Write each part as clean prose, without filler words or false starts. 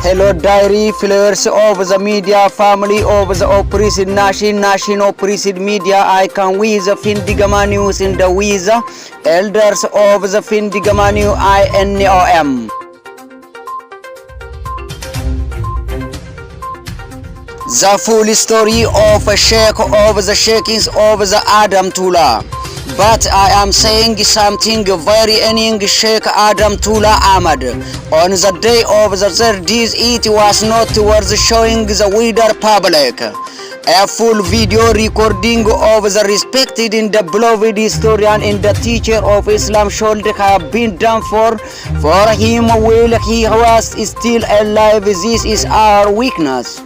Hello diary followers of the media family of the oppressed nation oppressed media. I can with the Findigama news in the with the elders of the Findigama new INOM. The full story of a sheikh of the shakings of the Adam Tula. But I am saying something very annoying. Sheikh Adam Tula Ahmad. On the day of the 30th, it was not worth showing the wider public. A full video recording of the respected and the beloved historian and the teacher of Islam should have been done for him while he was still alive. This is our weakness.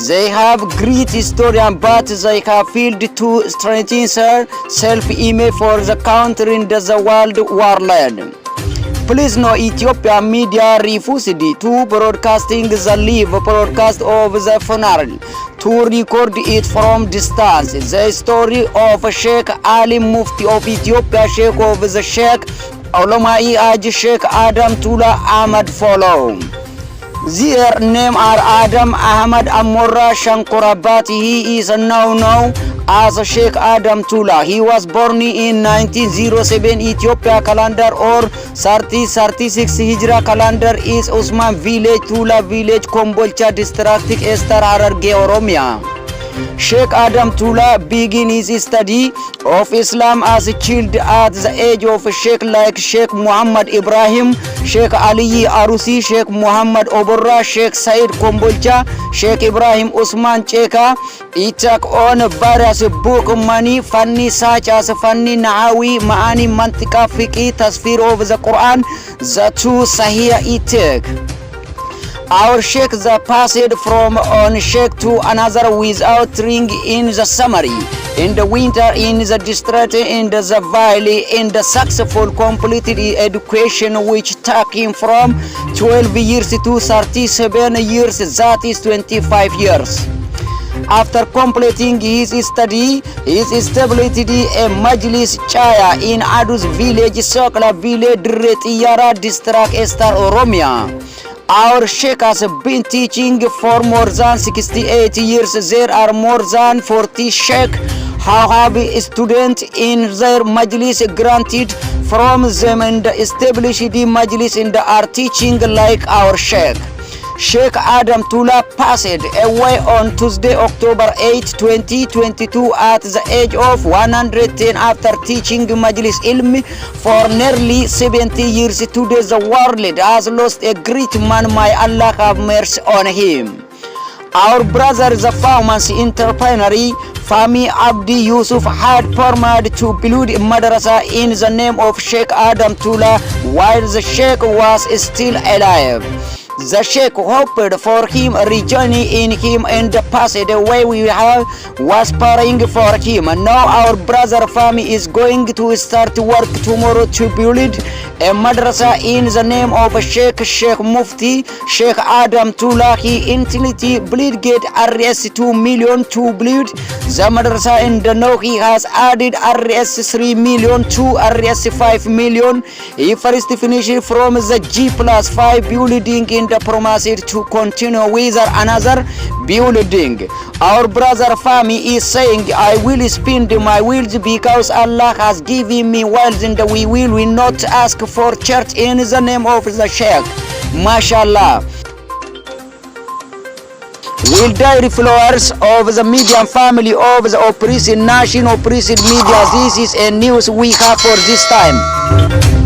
They have great historian, but they have failed to strengthen their self-image for the country and the world warlord. Please know Ethiopian media refused to broadcasting the live broadcast of the funeral, to record it from distance. The story of Sheikh Ali Mufti of Ethiopia, Sheikh of the Sheikh Oromo Sheikh Adam Tula Ahmad follow. Their name are Adam Ahmad Amora Shankorabat. He is now known as Sheikh Adam Tula. He was born in 1907 Ethiopia calendar or 3036 Hijra calendar is Usman village, Tula village, Kombolcha district, Ester Hararge, Oromia. Sheikh Adam Tula began his study of Islam as a child at the age of Sheikh like Sheikh Muhammad Ibrahim, Sheikh Ali Arusi, Sheikh Muhammad Oborra, Sheikh Said Kombolcha, Sheikh Ibrahim Usman Cheka. He took on various book money, funny such as funny Nahawi, Maani, Mantika, Fiqh, Tasfir of the Quran, the two Sahih Itik. Our Sheikh the passed from one Sheikh to another without ring in the summary, in the winter, in the district, in the valley, in the successful completed education which took him from 12 years to 37 years, that is 25 years. After completing his study, he established a Majlis Chaya in Adus village, Sokla village, Retiyara district, Ester Oromia. Our Sheikh has been teaching for more than 68 years. There are more than 40 Sheikh who have students in their Majlis granted from them and established the Majlis and are teaching like our Sheikh. Sheikh Adam Tula passed away on Tuesday, October 8, 2022 at the age of 110 after teaching Majlis Ilmi for nearly 70 years. Today the world has lost a great man. May Allah have mercy on him. Our brother, the famous entrepreneur Fami Abdi Yusuf, had permitted to build madrasa in the name of Sheikh Adam Tula while the Sheikh was still alive. The Sheikh hoped for him rejoining him and passed away. We was praying for him. Now our brother Fami is going to start work tomorrow to build a madrasa in the name of Sheikh Mufti Sheikh Adam Tula. He instantly bleed get RS 2 million to build the madrasa, and now he has added RS 3 million to RS 5 million. He first finished from the G+5 building in the promised to continue with another building. Our brother Fami is saying, I will spend my wealth because Allah has given me wealth, and we will not ask for church in the name of the Sheikh. MashaAllah. Will diary followers of the media family of the oppressed nation, oppressed media, this is a news we have for this time.